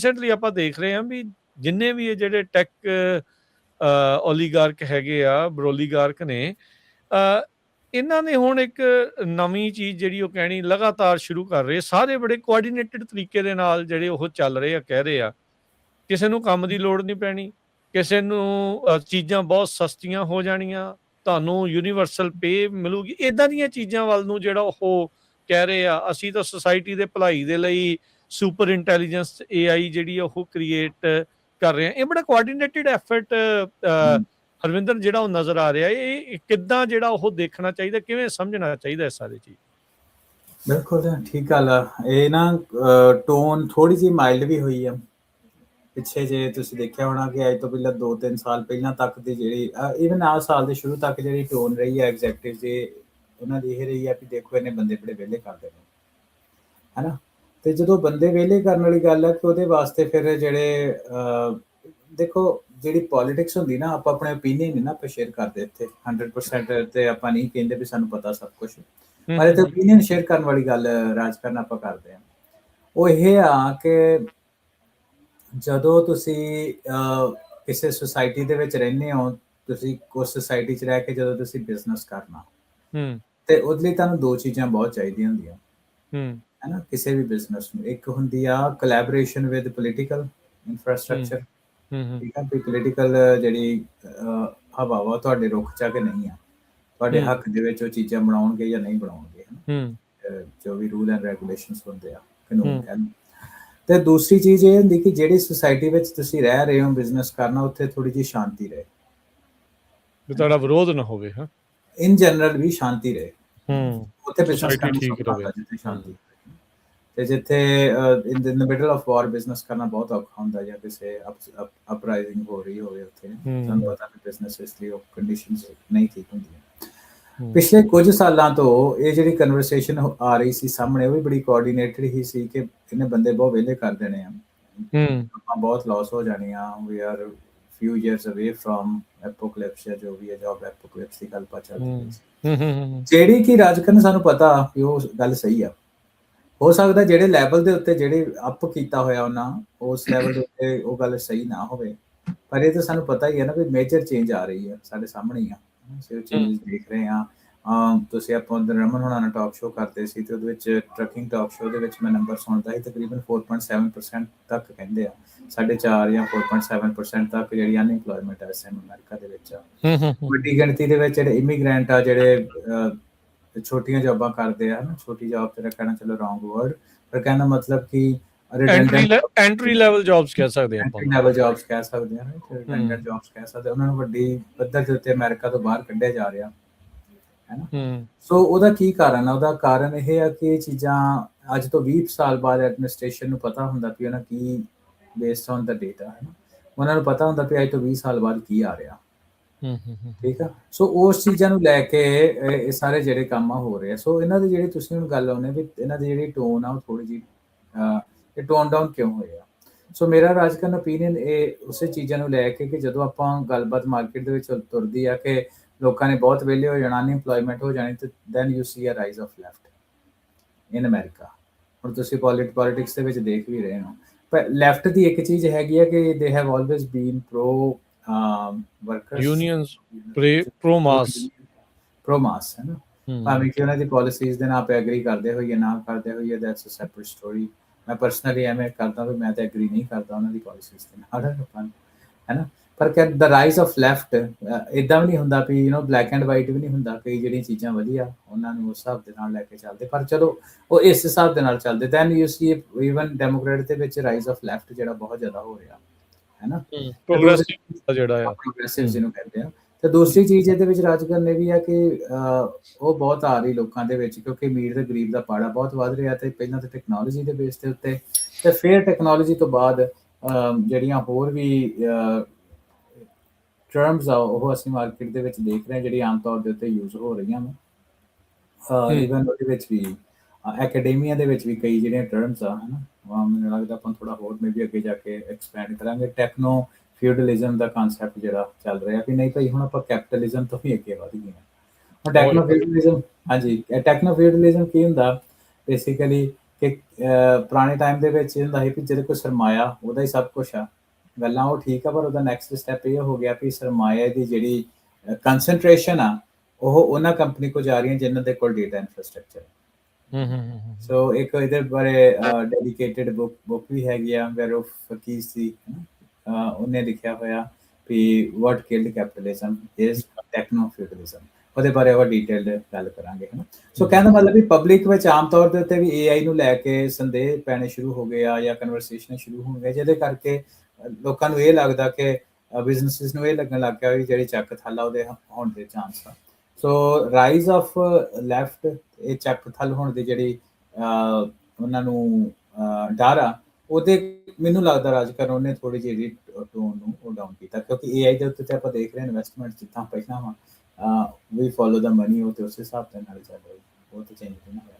Recently ਆਪਾਂ ਦੇਖ ਰਹੇ ਹਾਂ ਵੀ ਜਿੰਨੇ ਵੀ ਇਹ ਜਿਹੜੇ ਟੈਕ ਓਲੀਗਾਰਕ ਹੈਗੇ ਆ, ਬਰੋਲੀਗਾਰਕ ਨੇ, ਇਹਨਾਂ ਨੇ ਹੁਣ ਇੱਕ ਨਵੀਂ ਚੀਜ਼ ਜਿਹੜੀ ਉਹ ਕਹਿਣੀ ਲਗਾਤਾਰ ਸ਼ੁਰੂ ਕਰ ਰਹੇ, ਸਾਰੇ ਬੜੇ ਕੋਆਰਡੀਨੇਟਡ ਤਰੀਕੇ ਦੇ ਨਾਲ ਜਿਹੜੇ ਉਹ ਚੱਲ ਰਹੇ ਆ, ਕਹਿ ਰਹੇ ਆ ਕਿਸੇ ਨੂੰ ਕੰਮ ਦੀ ਲੋੜ ਨਹੀਂ ਪੈਣੀ, ਕਿਸੇ ਨੂੰ ਚੀਜ਼ਾਂ ਬਹੁਤ ਸਸਤੀਆਂ ਹੋ ਜਾਣੀਆਂ, ਤੁਹਾਨੂੰ ਯੂਨੀਵਰਸਲ ਪੇ ਮਿਲੂਗੀ, ਇੱਦਾਂ ਦੀਆਂ ਚੀਜ਼ਾਂ ਵੱਲ ਨੂੰ ਜਿਹੜਾ ਉਹ ਕਹਿ ਰਹੇ ਆ। ਅਸੀਂ ਤਾਂ ਸੁਸਾਇਟੀ ਦੇ ਭਲਾਈ ਦੇ ਲਈ ਸੁਪਰ ਇੰਟੈਲੀਜੈਂਸ AI ਜਿਹੜੀ ਆ ਉਹ ਕ੍ਰੀਏਟ ਕਰ ਰਹੇ ਆ। ਇਹ ਬੜਾ ਕੋਆਰਡੀਨੇਟਡ ਐਫਰਟ ਹਰਵਿੰਦਰ ਜਿਹੜਾ ਉਹ ਨਜ਼ਰ ਆ ਰਿਹਾ, ਇਹ ਕਿੱਦਾਂ ਜਿਹੜਾ ਉਹ ਦੇਖਣਾ ਚਾਹੀਦਾ, ਕਿਵੇਂ ਸਮਝਣਾ ਚਾਹੀਦਾ ਇਹ ਸਾਰੀ ਚੀਜ਼? ਬਿਲਕੁਲ ਠੀਕ ਗੱਲ ਆ। ਇਹ ਨਾ ਟੋਨ ਥੋੜੀ ਜਿਹੀ ਮਾਈਲਡ ਵੀ ਹੋਈ ਆ ਪਿੱਛੇ, ਜੇ ਤੁਸੀਂ ਦੇਖਿਆ ਹੋਣਾ ਕਿ ਅੱਜ ਤੋਂ ਪਹਿਲਾਂ 2-3 ਸਾਲ ਪਹਿਲਾਂ ਤੱਕ ਦੀ ਜਿਹੜੀ ਇਵਨ ਆਹ ਸਾਲ ਦੇ ਸ਼ੁਰੂ ਤੱਕ ਜਿਹੜੀ ਟੋਨ ਰਹੀ ਹੈ ਐਗਜ਼ੈਕਟਿਵ ਦੀ, ਉਹਨਾਂ ਦੀ ਇਹ ਰਹੀ ਹੈ ਕਿ ਦੇਖੋ ਇਹਨੇ ਬੰਦੇ ਬੜੇ ਵਿਹਲੇ ਕਰਦੇ ਨੇ, ਹੈ ਨਾ। ਤੇ ਜਦੋਂ ਬੰਦੇ ਵਿਹਲੇ ਕਰਨ ਵਾਲੀ ਗੱਲ ਹੈ ਕਿ ਉਹਦੇ ਵਾਸਤੇ ਫਿਰ ਜਿਹੜੇ ਦੇਖੋ ਜਿਹੜੀ ਪੋਲੀਟਿਕਸ ਹੁੰਦੀ ਨਾ, ਆਪਾਂ ਆਪਣੇ ਓਪੀਨੀਅਨ ਨਹੀਂ ਨਾ ਆਪਾਂ ਸ਼ੇਅਰ ਕਰਦੇ ਇੱਥੇ 100%, ਤੇ ਆਪਾਂ ਨਹੀਂ ਕਹਿੰਦੇ ਵੀ ਸਾਨੂੰ ਪਤਾ ਸਭ ਕੁਛ, ਪਰ ਇੱਥੇ ਓਪੀਨੀਅਨ ਸ਼ੇਅਰ ਕਰਨ ਵਾਲੀ ਗੱਲ ਰਾਜਕਾਰਨ ਆਪਾਂ ਕਰਦੇ ਹਾਂ। ਉਹ ਇਹ ਆ ਕਿ ਜਦੋਂ ਤੁਸੀਂ ਕਿਸੇ ਸੁਸਾਇਟੀ ਦੇ ਵਿੱਚ ਰਹਿੰਦੇ ਹੋ, ਤੁਸੀਂ ਉਸ ਸੁਸਾਇਟੀ 'ਚ ਰਹਿ ਕੇ ਜਦੋਂ ਤੁਸੀਂ ਬਿਜ਼ਨਸ ਕਰਨਾ, ਤੇ ਉਹਦੇ ਲਈ ਤੁਹਾਨੂੰ 2 ਚੀਜ਼ਾਂ ਬਹੁਤ ਚਾਹੀਦੀਆਂ ਹੁੰਦੀਆਂ, ਹੈ ਨਾ, ਕਿਸੇ ਵੀ ਬਿਜ਼ਨਸ ਨੂੰ। ਇੱਕ ਹੁੰਦੀ ਆ ਕੋਲੈਬੋਰੇਸ਼ਨ ਵਿਦ ਪੋਲੀਟੀਕਲ ਇਨਫਰਾਸਟਰਕਚਰ, ਠੀਕ ਆ, ਵੀ ਪੋਲੀਟੀਕਲ ਜਿਹੜੀ ਹਵਾਵਾ ਤੁਹਾਡੇ ਰੁੱਖ 'ਚ ਕਿ ਨਹੀਂ ਆ, ਤੁਹਾਡੇ ਹੱਕ ਦੇ ਵਿੱਚ ਉਹ ਚੀਜ਼ਾਂ ਬਣਾਉਣਗੇ ਜਾਂ ਨਹੀਂ ਬਣਾਉਣਗੇ, ਜੋ ਵੀ ਰੂਲ ਐਂਡ ਰੈਗੂਲੇਸ਼ਨਸ ਹੁੰਦੇ ਆ, ਕਾਨੂੰਨ। ਤੇ ਦੂਸਰੀ ਚੀਜ਼ ਇਹ ਹੁੰਦੀ ਕਿ ਜਿਹੜੀ ਸੁਸਾਇਟੀ ਵਿੱਚ ਤੁਸੀਂ ਰਹਿ ਰਹੇ ਹੋ ਬਿਜ਼ਨਸ ਕਰਨਾ, ਉੱਥੇ ਥੋੜੀ ਜਿਹੀ ਸ਼ਾਂਤੀ ਰਹੇ, ਤੁਹਾਡਾ ਵਿਰੋਧ ਨਾ ਹੋਵੇ, ਇਨ ਜਨਰਲ ਵੀ ਸ਼ਾਂਤੀ ਰਹੇ, ਉੱਥੇ ਬਿਜ਼ਨਸ ਕਰਨਾ ਠੀਕ ਰਹੇ, ਜਿੱਥੇ ਸ਼ਾਂਤੀ। ਤੇ ਜਿੱਥੇ ਇਨ ਦ ਮਿਡਲ ਆਫ ਵਾਰ ਬਿਜ਼ਨਸ ਕਰਨਾ ਬਹੁਤ ਔਖਾ ਹੁੰਦਾ, ਜਾਂ ਕਿਸੇ ਅਪਰਾਈਜ਼ਿੰਗ ਹੋ ਰਹੀ ਹੋਵੇ ਉੱਥੇ, ਤੁਹਾਨੂੰ ਪਤਾ ਕਿ ਬਿਜ਼ਨਸ ਇਸ ਲਈ ਉਹ ਕੰਡੀਸ਼ਨਸ ਨਹੀਂ ਠੀਕ ਹੁੰਦੀਆਂ। ਪਿਛਲੇ ਕੁਝ ਸਾਲਾਂ ਤੋਂ ਇਹ ਜਿਹੜੀ ਕਨਵਰਸੇਸ਼ਨ ਆ ਰਹੀ ਸੀ ਸਾਹਮਣੇ, ਉਹ ਵੀ ਬੜੀ ਕੋਆਰਡੀਨੇਟਡ ਹੀ ਸੀ ਕਿ ਇਹਨੇ ਬੰਦੇ ਬਹੁਤ ਵਿਹਲੇ ਕਰ ਦੇਣੇ ਆ, ਆਪਾਂ ਬਹੁਤ ਲਾਸ ਹੋ ਜਾਣੀ ਆ, we are few years away from apocalypse, ਜਾਂ ਜੋ ਵੀ ਹੈ ਜੌਬ ਐਪੋਕਲਿਪਸ ਦੀ ਗੱਲ ਚੱਲ ਰਹੀ ਸੀ, ਜਿਹੜੀ ਕਿ ਰਾਜਕਾਰਨ ਸਾਨੂੰ ਪਤਾ ਕਿ ਉਹ ਗੱਲ ਸਹੀ ਆ। ਹੋ ਸਕਦਾ ਜਿਹੜੇ ਲੈਵਲ ਦੇ ਉੱਤੇ ਜਿਹੜੇ ਅਪ ਕੀਤਾ ਹੋਇਆ ਉਹਨਾਂ, ਉਸ ਲੈਵਲ ਦੇ ਉੱਤੇ ਉਹ ਗੱਲ ਸਹੀ ਨਾ ਹੋਵੇ, ਪਰ ਇਹ ਤਾਂ ਸਾਨੂੰ ਪਤਾ ਹੀ ਹੈ ਨਾ ਵੀ ਮੇਜਰ ਚੇਂਜ ਆ ਰਹੀ ਹੈ ਸਾਡੇ ਸਾਹਮਣੇ ਹੀ ਆ, ਅਸੀਂ ਉਹ ਚੇਂਜ ਦੇਖ ਰਹੇ ਹਾਂ। ਤੁਸੀਂ ਆਪਾਂ ਰਮਨ ਹੋਣਾ ਨਾਲ ਟਾਕ ਸ਼ੋਅ ਕਰਦੇ ਸੀ, ਤੇ ਉਹਦੇ ਵਿੱਚ ਟਰੱਕਿੰਗ ਟਾਕ ਸ਼ੋਅ ਦੇ ਵਿੱਚ ਮੈਂ ਨੰਬਰ ਸੁਣਦਾ ਸੀ, ਤਕਰੀਬਨ 4.7% ਤੱਕ ਕਹਿੰਦੇ ਆ, 4.5 ਜਾਂ 4.7% ਤੱਕ ਜਿਹੜੀ ਅਨਇੰਪਲੋਇਮੈਂਟ ਹੈ ਇਸ ਟਾਈਮ ਅਮਰੀਕਾ ਦੇ ਵਿੱਚ ਆ। ਵੱਡੀ ਗਿਣਤੀ ਦੇ ਵਿੱਚ ਜਿਹੜੇ ਇਮੀਗ੍ਰੈਂਟ ਆ, ਜਿਹੜੇ ਛੋਟੀਆਂ ਜੌਬਾਂ ਕਰਦੇ ਆ, ਨਾ ਛੋਟੀ ਜੌਬ ਤੇ ਕਹਿਣਾ ਚਲੋ ਰੌਂਗ ਵਰਡ, ਪਰ ਕਹਿਣ ਦਾ ਮਤਲਬ ਕਿ ਐਂਟਰੀ ਲੈਵਲ ਜੌਬਸ ਕਹਿ ਸਕਦੇ ਹਾਂ, ਐਂਟਰੀ ਲੈਵਲ ਜੌਬਸ ਕਹਿ ਸਕਦੇ ਹਾਂ, ਰਿਟੈਂਡੈਂਟ ਜੌਬਸ ਕਹਿ ਸਕਦੇ, ਉਹਨਾਂ ਨੂੰ ਵੱਡੀ ਪੱਧਰ ਦੇ ਉੱਤੇ ਅਮਰੀਕਾ ਤੋਂ ਬਾਹਰ ਕੱਢਿਆ ਜਾ ਰਿਹਾ, ਹੈ ਨਾ। ਸੋ ਉਹਦਾ ਕੀ ਕਾਰਨ ਆ? ਉਹਦਾ ਕਾਰਨ ਇਹ ਆ ਕਿ ਇਹ ਚੀਜ਼ਾਂ ਅੱਜ ਤੋਂ 20 ਸਾਲ ਬਾਅਦ ਐਡਮਿਨਿਸਟ੍ਰੇਸ਼ਨ ਨੂੰ ਪਤਾ ਹੁੰਦਾ ਕਿ ਉਹਨਾਂ ਕੀ ਬੇਸਡ ਔਨ ਦਾ ਡੇਟਾ, ਹੈ ਨਾ, ਉਹਨਾਂ ਨੂੰ ਪਤਾ ਹੁੰਦਾ ਵੀ ਅੱਜ ਤੋਂ 20 ਸਾਲ ਬਾਅਦ ਕੀ ਆ ਰਿਹਾ, ਠੀਕ ਆ। ਸੋ ਉਸ ਚੀਜ਼ਾਂ ਨੂੰ ਲੈ ਕੇ ਇਹ ਸਾਰੇ ਜਿਹੜੇ ਕੰਮ ਆ ਹੋ ਰਹੇ ਆ। ਸੋ ਇਹਨਾਂ ਦੀ ਜਿਹੜੀ ਤੁਸੀਂ ਹੁਣ ਗੱਲ ਆਉਂਦੇ ਵੀ ਇਹਨਾਂ ਦੀ ਜਿਹੜੀ ਟੋਨ ਆ ਉਹ ਥੋੜੀ ਜਿਹੀ ਇਹ ਟੋਨ ਡਾਊਨ ਕਿਉਂ ਹੋਏ ਆ? ਸੋ ਮੇਰਾ ਰਾਜਕਾਰਨ ਓਪੀਨੀਅਨ ਇਹ ਉਸੇ ਚੀਜ਼ਾਂ ਨੂੰ ਲੈ ਕੇ ਕਿ ਜਦੋਂ ਆਪਾਂ ਗੱਲਬਾਤ ਮਾਰਕੀਟ ਦੇ ਵਿੱਚ ਤੁਰਦੀ ਆ ਕਿ ਲੋਕਾਂ ਨੇ ਬਹੁਤ ਵਿਹਲੇ ਹੋ ਜਾਣਾ, ਅਨਇੰਪਲੋਇਮੈਂਟ ਹੋ ਜਾਣੀ, ਤੇ then you see a rise of left in America. ਹੁਣ ਤੁਸੀਂ ਪੋਲੀਟਿਕਸ ਦੇ ਵਿੱਚ ਦੇਖ ਵੀ ਰਹੇ ਹੋ, ਪਰ ਲੈਫਟ ਦੀ ਇੱਕ ਚੀਜ਼ ਹੈਗੀ ਹੈ ਕਿ they have always been pro workers unions, pro mass, ਹੈ ਨਾ, ਭਾਵੇਂ ਕਿ ਉਹਨਾਂ ਦੀ ਪੋਲਿਸੀਜ਼ ਦੇ ਨਾਲ ਆਪਾਂ ਐਗਰੀ ਕਰਦੇ ਹੋਈਏ ਨਾ ਕਰਦੇ ਹੋਈਏ, ਦੈਟਸ ਅ ਸੈਪਰੇਟ ਸਟੋਰੀ। ਮੈਂ ਪਰਸਨਲੀ ਐਵੇਂ ਕਰਦਾ ਵੀ ਮੈਂ ਤਾਂ ਐਗਰੀ ਨਹੀਂ ਕਰਦਾ ਉਹਨਾਂ ਦੀ ਪੋਲਿਸੀਜ਼ ਦੇ ਨਾਲ, ਹੈ ਨਾ। ਪਰ ਕਿ ਦ ਰਾਈਜ਼ ਆਫ ਲੈਫਟ ਇੱਦਾਂ ਵੀ ਨਹੀਂ ਹੁੰਦਾ ਵੀ you know black and white ਵੀ ਨਹੀਂ ਹੁੰਦਾ, ਕਈ ਜਿਹੜੀਆਂ ਚੀਜ਼ਾਂ ਵਧੀਆ ਉਹਨਾਂ ਨੂੰ ਉਸ ਹਿਸਾਬ ਦੇ ਨਾਲ ਲੈ ਕੇ ਚੱਲਦੇ, ਪਰ ਚਲੋ ਉਹ ਇਸ ਹਿਸਾਬ ਦੇ ਨਾਲ ਚੱਲਦੇ। Then you see even democrat ਦੇ ਵਿੱਚ ਰਾਈਜ਼ ਆਫ ਲੈਫਟ ਜਿਹੜਾ ਬਹੁਤ ਜ਼ਿਆਦਾ ਹੋ ਰਿਹਾ, ਹੈ ਨਾ, ਪ੍ਰੋਗਰੈਸਿਵ ਜਿਹਨੂੰ ਕਹਿੰਦੇ ਆ। ਤੇ ਦੂਸਰੀ ਚੀਜ਼ ਇਹਦੇ ਵਿੱਚ ਰਾਜਕਾਰਨ ਇਹ ਵੀ ਆ ਕਿ ਉਹ ਬਹੁਤ ਆ ਰਹੀ ਲੋਕਾਂ ਦੇ ਵਿੱਚ, ਕਿਉਂਕਿ ਅਮੀਰ ਤੇ ਗਰੀਬ ਦਾ ਪਾੜਾ ਬਹੁਤ ਵੱਧ ਰਿਹਾ, ਤੇ ਪਹਿਲਾਂ ਤਾਂ ਟੈਕਨੋਲੋਜੀ ਦੇ ਬੇਸ ਦੇ ਉੱਤੇ, ਤੇ ਫਿਰ ਟੈਕਨੋਲੋਜੀ ਤੋਂ ਬਾਅਦ ਜਿਹੜੀਆਂ ਹੋਰ ਵੀ ਟਰਮਸ ਆ ਉਹ ਅਸੀਂ ਮਾਰਕੀਟ ਦੇ ਵਿੱਚ ਦੇਖ ਰਹੇ ਹਾਂ, ਜਿਹੜੀ ਆਮ ਤੌਰ ਦੇ ਉੱਤੇ ਯੂਜ਼ ਹੋ ਰਹੀਆਂ ਨੇ। ਈਵਨ ਉਹਦੇ ਵਿੱਚ ਵੀ ਐਕੈਡੇਮੀਆ ਦੇ ਵਿੱਚ ਵੀ ਕਈ ਜਿਹੜੀਆਂ ਟਰਮਸ ਆ, ਹੈ ਨਾ, ਮੈਨੂੰ ਲੱਗਦਾ ਆਪਾਂ ਥੋੜਾ ਹੋਰ ਮੇ ਵੀ ਅੱਗੇ ਜਾ ਕੇ ਐਕਸਪੈਂਡ ਕਰਾਂਗੇ। ਟੈਕਨੋ ਫਿਊਡਲਿਜ਼ਮ ਦਾ ਕਾਨਸੈਪਟ ਜਿਹੜਾ ਚੱਲ ਰਿਹਾ ਵੀ ਨਹੀਂ ਭਾਈ ਹੁਣ ਆਪਾਂ ਕੈਪੀਟਲਿਜ਼ਮ ਤੋਂ ਵੀ ਅੱਗੇ ਵਧ ਗਏ ਹਾਂ। ਹੁਣ ਟੈਕਨੋ ਫਿਊਡਲਿਜ਼ਮ, ਹਾਂਜੀ, ਟੈਕਨੋ ਫਿਊਡਲਿਜ਼ਮ ਕੀ ਹੁੰਦਾ? ਬੇਸਿਕਲੀ ਕਿ ਪੁਰਾਣੇ ਟਾਈਮ ਦੇ ਵਿੱਚ ਇਹ ਹੁੰਦਾ ਸੀ ਕਿ ਜਿਹਦੇ ਕੋਲ ਸਰਮਾਇਆ ਉਹਦਾ ਹੀ ਸਭ ਕੁਛ ਆ, ਗੱਲਾਂ ਉਹ ਠੀਕ ਆ, ਪਰ ਉਹਦਾ ਨੈਕਸਟ ਸਟੈਪ ਇਹ ਹੋ ਗਿਆ ਕਿ ਸਰਮਾਇਆ ਦੀ ਜਿਹੜੀ ਕੰਸੈਂਟਰੇਸ਼ਨ ਆ ਉਹ ਉਹਨਾਂ ਕੰਪਨੀ ਕੋਲ ਜਾ ਰਹੀਆਂ ਜਿਨ੍ਹਾਂ ਦੇ ਕੋਲ ਡੇਟਾ ਇਨਫਰਾਸਟ੍ਰਕਚਰ। ਸੋ ਇੱਕ ਇਹਦੇ ਬਾਰੇ ਡੈਡੀਕੇਟਿਡ ਬੁੱਕ ਵੀ ਹੈਗੀ ਆ, ਵੈਰੋਫ ਫਕੀਰ ਦੀ, ਉਹਨੇ ਲਿਖਿਆ ਹੋਇਆ ਵੀ ਵਾਟ ਕਿਲਡ ਕੈਪੀਟਲਿਜ਼ਮ ਇਜ਼ ਟੈਕਨੋ ਫਿਊਡਲਿਜ਼ਮ, ਉਹਦੇ ਬਾਰੇ ਆਪਾਂ ਡਿਟੇਲਡ ਗੱਲ ਕਰਾਂਗੇ, ਹੈ ਨਾ। ਸੋ ਕਹਿਣ ਦਾ ਮਤਲਬ ਵੀ ਪਬਲਿਕ ਵਿੱਚ ਆਮ ਤੌਰ ਦੇ ਉੱਤੇ ਵੀ AI ਨੂੰ ਲੈ ਕੇ ਸੰਦੇਹ ਪੈਣੇ ਸ਼ੁਰੂ ਹੋ ਗਏ ਆ ਜਾਂ ਕਨਵਰਸੇਸ਼ਨ ਸ਼ੁਰੂ ਹੋ ਗਏ, ਜਿਹਦੇ ਕਰਕੇ ਲੋਕਾਂ ਨੂੰ ਇਹ ਲੱਗਦਾ ਕਿ ਬਿਜ਼ਨਸਿਸ ਨੂੰ ਇਹ ਲੱਗਣ ਲੱਗ ਗਿਆ ਵੀ ਜਿਹੜੀ ਚੱਕ ਥੱਲ ਆ ਉਹਦੇ ਹੋਣ ਦੇ ਚਾਂਸ ਆ। ਸੋ ਰਾਈਜ਼ ਆਫ ਲੈਫਟ, ਇਹ ਚੱਕ ਥੱਲ ਹੋਣ ਦੀ ਜਿਹੜੀ ਉਹਨਾਂ ਨੂੰ ਡਰ ਆ, ਉਹਦੇ ਮੈਨੂੰ ਲੱਗਦਾ ਰਾਜਕਰਨ ਉਹਨੇ ਥੋੜੀ ਜਿਹੀ ਟੋਨ ਨੂੰ ਉਹ ਡਾਊਨ ਕੀਤਾ, ਕਿਉਂਕਿ AI ਦੇ ਉੱਤੇ ਤੇ ਆਪਾਂ ਦੇਖ ਰਹੇ ਹਾਂ ਇਨਵੈਸਟਮੈਂਟ ਜਿੱਦਾਂ ਪਹਿਲਾਂ ਵਾ ਵੀ ਫੋਲੋ ਦਾ ਮਨੀ, ਉਹ ਤੇ ਉਸ ਹਿਸਾਬ ਦੇ ਨਾਲ ਚੱਲ ਰਹੀ, ਉਹ ਤੇ ਚੇਂਜ ਨਹੀਂ ਹੋਇਆ।